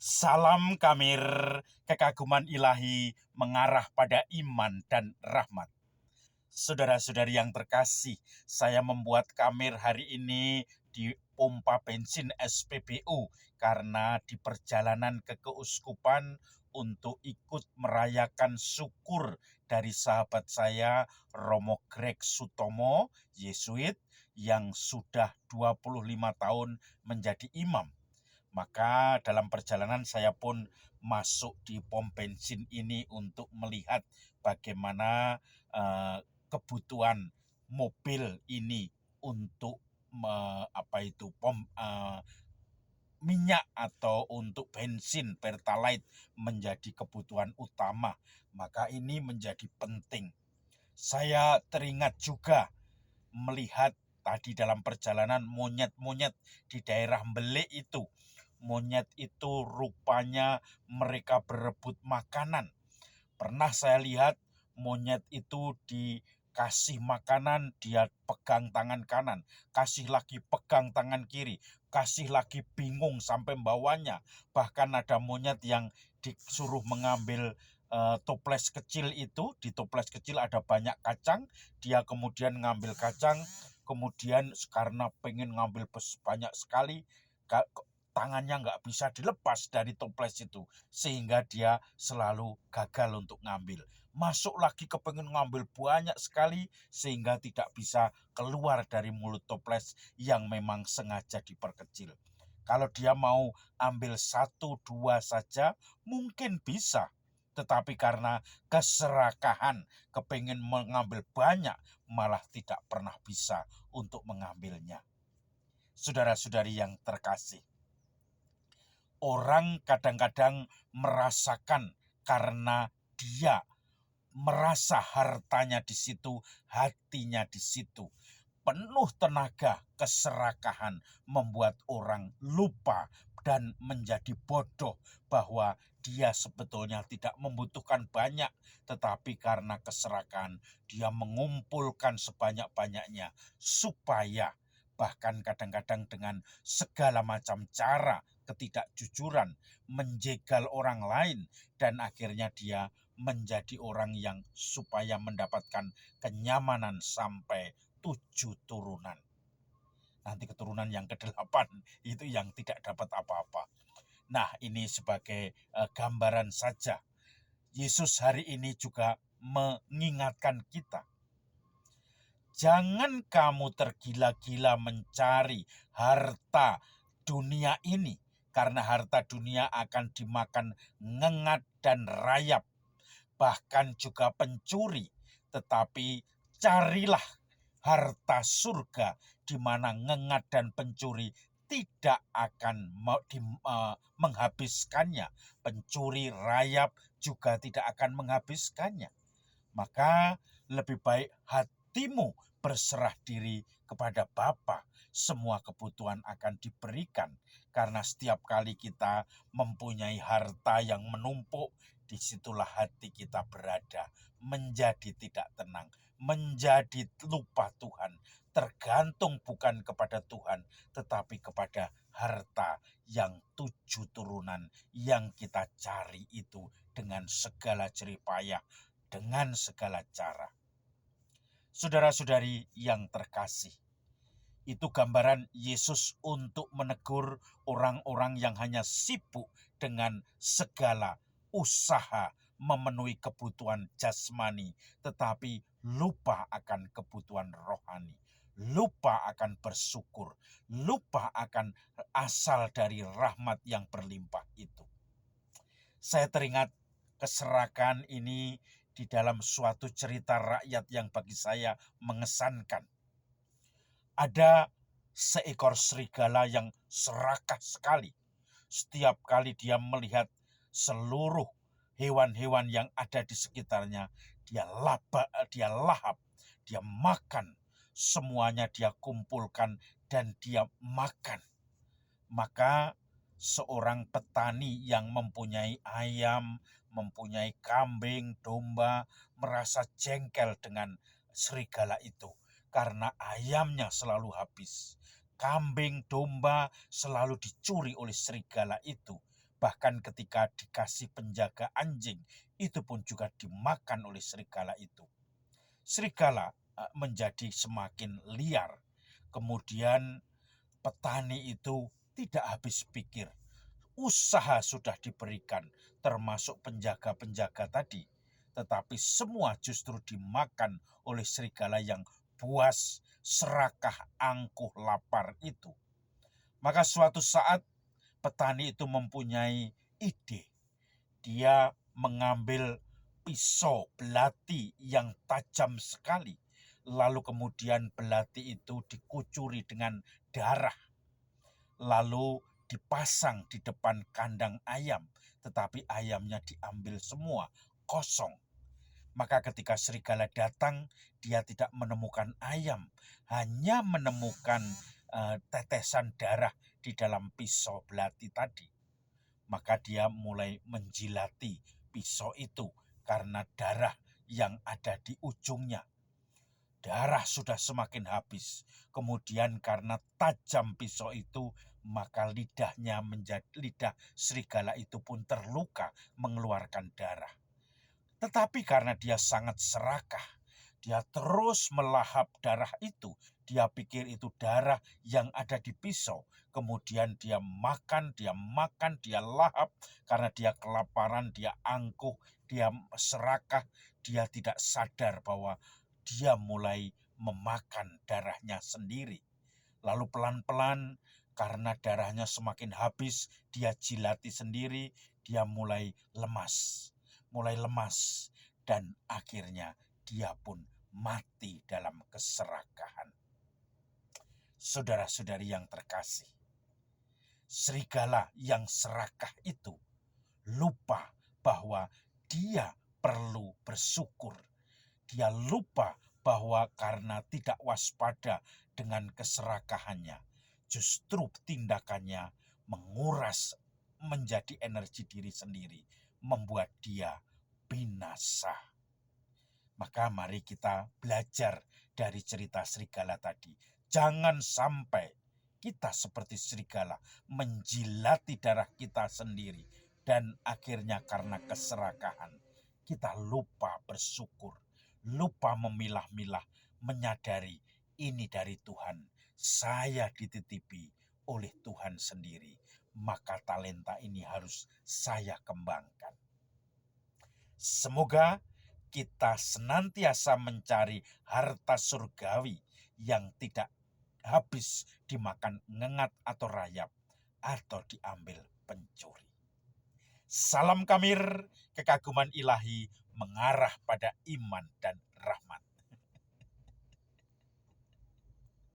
Salam Kamir, kekaguman ilahi mengarah pada iman dan rahmat. Saudara-saudari yang terkasih, saya membuat Kamir hari ini di pompa bensin SPBU karena di perjalanan ke keuskupan untuk ikut merayakan syukur dari sahabat saya Romo Greg Sutomo, Yesuit, yang sudah 25 tahun menjadi imam. Maka dalam perjalanan saya pun masuk di pom bensin ini untuk melihat bagaimana kebutuhan mobil ini untuk minyak atau untuk bensin Pertalite menjadi kebutuhan utama. Maka ini menjadi penting. Saya teringat juga melihat tadi dalam perjalanan monyet-monyet di daerah Mbele itu. Monyet itu rupanya mereka berebut makanan. Pernah saya lihat monyet itu dikasih makanan, dia pegang tangan kanan, kasih lagi pegang tangan kiri, kasih lagi bingung sampai bawahnya. Bahkan ada monyet yang disuruh mengambil toples kecil itu. Di toples kecil ada banyak kacang, dia kemudian ngambil kacang, kemudian karena pengen ngambil banyak sekali, tangannya nggak bisa dilepas dari toples itu, sehingga dia selalu gagal untuk ngambil. Masuk lagi kepengen ngambil banyak sekali, sehingga tidak bisa keluar dari mulut toples yang memang sengaja diperkecil. Kalau dia mau ambil 1-2 saja, mungkin bisa. Tetapi karena keserakahan, kepengen mengambil banyak, malah tidak pernah bisa untuk mengambilnya. Saudara-saudari yang terkasih, orang kadang-kadang merasakan karena dia merasa hartanya di situ, hatinya di situ. Penuh tenaga, keserakahan membuat orang lupa dan menjadi bodoh bahwa dia sebetulnya tidak membutuhkan banyak, tetapi karena keserakahan dia mengumpulkan sebanyak-banyaknya supaya bahkan kadang-kadang dengan segala macam cara ketidakjujuran menjegal orang lain, dan akhirnya dia menjadi orang yang supaya mendapatkan kenyamanan sampai 7 turunan. Nanti keturunan yang ke-8 itu yang tidak dapat apa-apa. Nah, ini sebagai gambaran saja. Yesus hari ini juga mengingatkan kita, jangan kamu tergila-gila mencari harta dunia ini, karena harta dunia akan dimakan ngengat dan rayap, bahkan juga pencuri. Tetapi carilah harta surga di mana ngengat dan pencuri tidak akan menghabiskannya. Pencuri, rayap juga tidak akan menghabiskannya. Maka lebih baik hatimu berserah diri kepada Bapa. Semua kebutuhan akan diberikan. Karena setiap kali kita mempunyai harta yang menumpuk, disitulah hati kita berada, menjadi tidak tenang, menjadi lupa Tuhan, tergantung bukan kepada Tuhan, tetapi kepada harta yang 7 turunan yang kita cari itu dengan segala jerih payah, dengan segala cara. Saudara-saudari yang terkasih, itu gambaran Yesus untuk menegur orang-orang yang hanya sibuk dengan segala usaha memenuhi kebutuhan jasmani, tetapi lupa akan kebutuhan rohani, lupa akan bersyukur, lupa akan asal dari rahmat yang berlimpah itu. Saya teringat keserakahan ini di dalam suatu cerita rakyat yang bagi saya mengesankan. Ada seekor serigala yang serakah sekali. Setiap kali dia melihat seluruh hewan-hewan yang ada di sekitarnya, dia lahap, dia makan. Semuanya dia kumpulkan dan dia makan. Maka seorang petani yang mempunyai ayam, mempunyai kambing, domba, merasa jengkel dengan serigala itu. Karena ayamnya selalu habis, kambing, domba selalu dicuri oleh serigala itu. Bahkan ketika dikasih penjaga anjing, itu pun juga dimakan oleh serigala itu. Serigala menjadi semakin liar. Kemudian petani itu tidak habis pikir. Usaha sudah diberikan, termasuk penjaga-penjaga tadi. Tetapi semua justru dimakan oleh serigala yang buas, serakah, angkuh, lapar itu. Maka suatu saat petani itu mempunyai ide. Dia mengambil pisau belati yang tajam sekali. Lalu kemudian belati itu dikucuri dengan darah. Lalu dipasang di depan kandang ayam. Tetapi ayamnya diambil semua, kosong. Maka ketika serigala datang, dia tidak menemukan ayam. Hanya menemukan tetesan darah di dalam pisau belati tadi. Maka dia mulai menjilati pisau itu karena darah yang ada di ujungnya. Darah sudah semakin habis. Kemudian karena tajam pisau itu, maka lidah serigala itu pun terluka mengeluarkan darah. Tetapi karena dia sangat serakah, dia terus melahap darah itu. Dia pikir itu darah yang ada di pisau. Kemudian dia makan, dia lahap. Karena dia kelaparan, dia angkuh, dia serakah. Dia tidak sadar bahwa dia mulai memakan darahnya sendiri. Lalu pelan-pelan karena darahnya semakin habis, dia jilati sendiri, dia mulai lemas. Dan akhirnya dia pun mati dalam keserakahan. Saudara-saudari yang terkasih, serigala yang serakah itu lupa bahwa dia perlu bersyukur. Dia lupa bahwa karena tidak waspada dengan keserakahannya, justru tindakannya menguras menjadi energi diri sendiri, membuat dia binasa. Maka mari kita belajar dari cerita serigala tadi. Jangan sampai kita seperti serigala menjilati darah kita sendiri. Dan akhirnya karena keserakahan kita lupa bersyukur. Lupa memilah-milah, menyadari ini dari Tuhan. Saya dititipi oleh Tuhan sendiri. Maka talenta ini harus saya kembangkan. Semoga kita senantiasa mencari harta surgawi yang tidak habis dimakan ngengat atau rayap atau diambil pencuri. Salam Kamir, kekaguman ilahi mengarah pada iman dan rahmat.